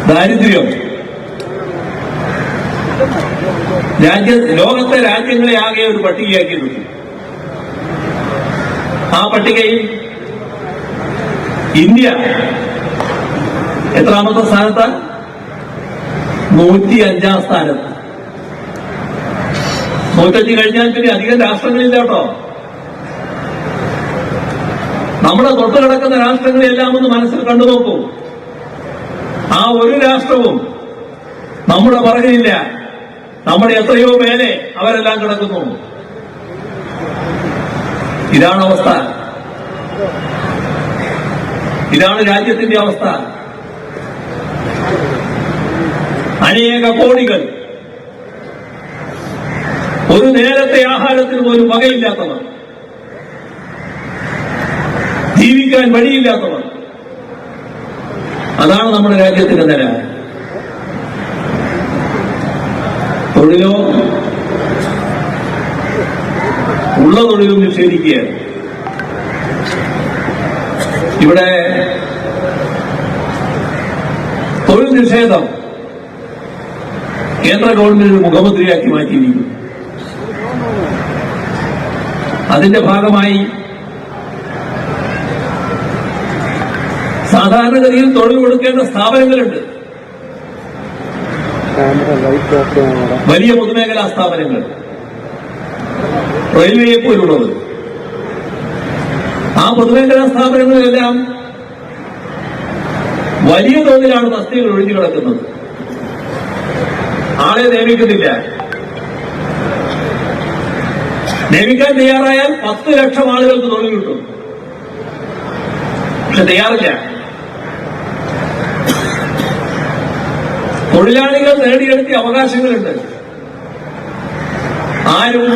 ദാരിദ്ര്യം ലോകത്തെ രാജ്യങ്ങളെ ആകെ ഒരു പട്ടികയാക്കിയിട്ടുണ്ട്. ആ പട്ടികയിൽ ഇന്ത്യ എത്രാമത്തെ സ്ഥാനത്ത്? 105 സ്ഥാനത്ത്. 105 കഴിഞ്ഞാൽ പിന്നെ അധികം രാഷ്ട്രങ്ങളില്ല കേട്ടോ. നമ്മുടെ തൊട്ട് കിടക്കുന്ന രാഷ്ട്രങ്ങളെല്ലാം ഒന്ന് മനസ്സിൽ കണ്ടു നോക്കൂ. ആ ഒരു രാഷ്ട്രവും നമ്മുടെ പുറകിലില്ല. നമ്മുടെ എത്രയോ മേലെ അവരെല്ലാം കിടക്കുന്നു. ഇതാണ് അവസ്ഥ. ഇതാണ് രാജ്യത്തിന്റെ അവസ്ഥ. അനേക കോടികൾ ഒരു നേരത്തെ ആഹാരത്തിന് പോലും വകയില്ലാത്തവർ, ജീവിക്കാൻ വഴിയില്ലാത്തവർ. അതാണ് നമ്മുടെ രാജ്യത്തിന്റെ നില. തൊഴിലോ ഉള്ള തൊഴിലും നിഷേധിക്കുകയാണ്. ഇവിടെ തൊഴിൽ നിഷേധം കേന്ദ്ര ഗവൺമെന്റ് മുഖമുദ്രയാക്കി മാറ്റിയിരിക്കുന്നു. അതിന്റെ ഭാഗമായി സാധാരണഗതിയിൽ തൊഴിൽ കൊടുക്കേണ്ട സ്ഥാപനങ്ങളുണ്ട്. വലിയ പൊതുമേഖലാ സ്ഥാപനങ്ങൾ, റെയിൽവേയെ പോലുള്ളത്. ആ പൊതുമേഖലാ സ്ഥാപനങ്ങളിലെല്ലാം വലിയ തോതിലാണ് തസ്തികകൾ ഒഴിഞ്ഞു കിടക്കുന്നത്. ആളെ നിയമിക്കുന്നില്ല. നിയമിക്കാൻ തയ്യാറായാൽ 10 ലക്ഷം ആളുകൾക്ക് തൊഴിൽ കിട്ടും. പക്ഷെ തയ്യാറില്ല. തൊഴിലാളികൾ നേടിയെടുത്തിയ അവകാശങ്ങളുണ്ട്. ആരും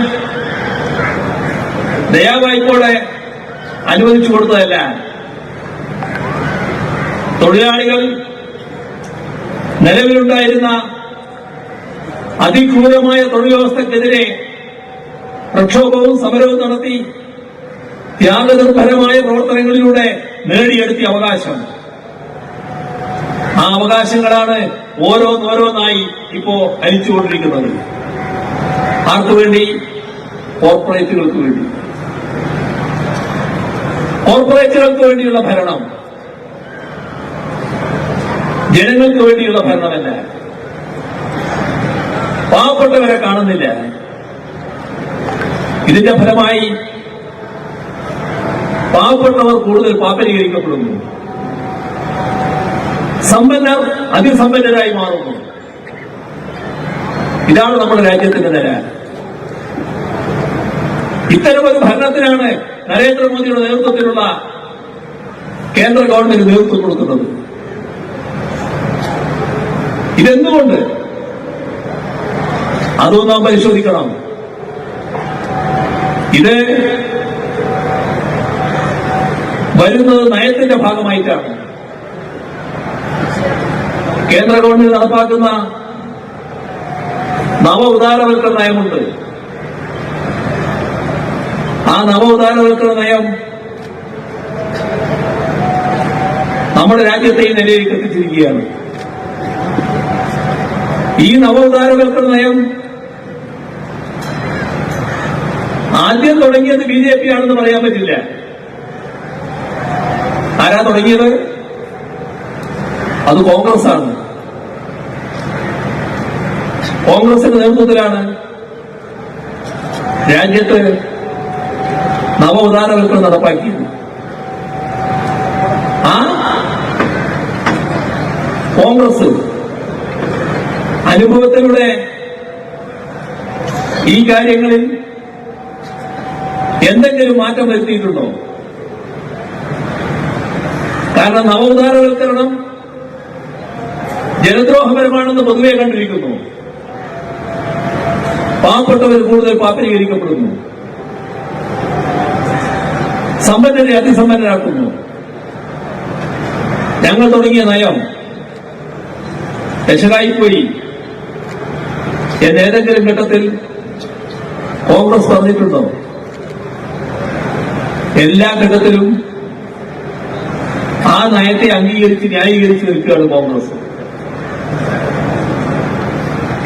ദയാവായ്പോടെ അനുവദിച്ചു കൊടുത്തതല്ല. തൊഴിലാളികൾ നിലവിലുണ്ടായിരുന്ന അതിക്രൂരമായ തൊഴിൽ വ്യവസ്ഥക്കെതിരെ പ്രക്ഷോഭവും സമരവും നടത്തി ത്യാഗനിർഭരമായ പ്രവർത്തനങ്ങളിലൂടെ നേടിയെടുത്തിയ അവകാശം. ആ അവകാശങ്ങളാണ് ഓരോന്നോരോന്നായി ഇപ്പോ ഹരിച്ചുകൊണ്ടിരിക്കുന്നത്. ആർക്കുവേണ്ടി? കോർപ്പറേറ്റുകൾക്ക് വേണ്ടി. കോർപ്പറേറ്റുകൾക്ക് വേണ്ടിയുള്ള ഭരണം ജനങ്ങൾക്ക് വേണ്ടിയുള്ള ഭരണമല്ല. പാവപ്പെട്ടവരെ കാണുന്നില്ല. ഇതിന്റെ ഫലമായി പാവപ്പെട്ടവർ കൂടുതൽ പാപ്പരീകരിക്കപ്പെടുന്നു. സമ്പന്നർ അതിസമ്പന്നരായി മാറുന്നു. ഇതാണ് നമ്മുടെ രാജ്യത്തിന്റെ നില. ഇത്തരമൊരു ഭരണത്തിനാണ് നരേന്ദ്രമോദിയുടെ നേതൃത്വത്തിലുള്ള കേന്ദ്ര ഗവൺമെന്റ് നേതൃത്വം കൊടുക്കുന്നത്. ഇതെന്തുകൊണ്ട്? അതും നാം പരിശോധിക്കണം. ഇത് വരുന്നത് നയത്തിന്റെ ഭാഗമായിട്ടാണ്. കേന്ദ്ര ഗവൺമെന്റ് നടപ്പാക്കുന്ന നവ ഉദാരവൽക്കരണ നയമുണ്ട്. ആ നവ ഉദാരവൽക്കരണ നയം നമ്മുടെ രാജ്യത്തെ ഈ നിലയിലേക്ക് എത്തിച്ചിരിക്കുകയാണ്. ഈ നവ ഉദാരവൽക്കരണ നയം ആദ്യം തുടങ്ങിയത് BJP ആണെന്ന് പറയാൻ പറ്റില്ല. ആരാ തുടങ്ങിയത്? അത് കോൺഗ്രസ് ആണ്. കോൺഗ്രസിന്റെ നേതൃത്വത്തിലാണ് രാജ്യത്ത് നവ ഉദാരവൽക്കരണം നടപ്പാക്കിയത്. ആ കോൺഗ്രസ് അനുഭവത്തിലൂടെ ഈ കാര്യങ്ങളിൽ എന്തെങ്കിലും മാറ്റം വരുത്തിയിട്ടുണ്ടോ? കാരണം നവോദാരവൽക്കരണം ജനദ്രോഹപരമാണെന്ന് പൊതുവെ കണ്ടിരിക്കുന്നു. പാവപ്പെട്ടവർ കൂടുതൽ പാപ്പരീകരിക്കപ്പെടുന്നു. സമ്പന്നരെ അതിസമ്പന്നരാക്കുന്നു. ഞങ്ങൾ തുടങ്ങിയ നയം പെശകായിപ്പോയി എന്നേതെങ്കിലും ഘട്ടത്തിൽ കോൺഗ്രസ് പറഞ്ഞിട്ടുണ്ടോ? എല്ലാ ഘട്ടത്തിലും ആ നയത്തെ അംഗീകരിച്ച് ന്യായീകരിച്ച് നിൽക്കുകയാണ് കോൺഗ്രസ്.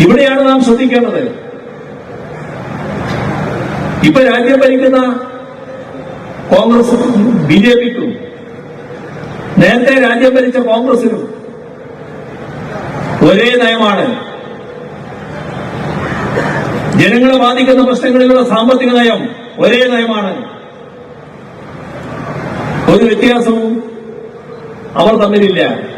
ഇവിടെയാണ് നാം ശ്രദ്ധിക്കേണ്ടത്. ഇപ്പൊ രാജ്യം ഭരിക്കുന്ന കോൺഗ്രസും ബിജെപിക്കും നേരത്തെ രാജ്യം ഭരിച്ച കോൺഗ്രസിനും ഒരേ നയമാണ്. ജനങ്ങളെ ബാധിക്കുന്ന പ്രശ്നങ്ങളിലുള്ള സാമ്പത്തിക നയം ഒരേ നയമാണ്. ഒരു വ്യത്യാസവും അവർ തമ്മിലില്ല.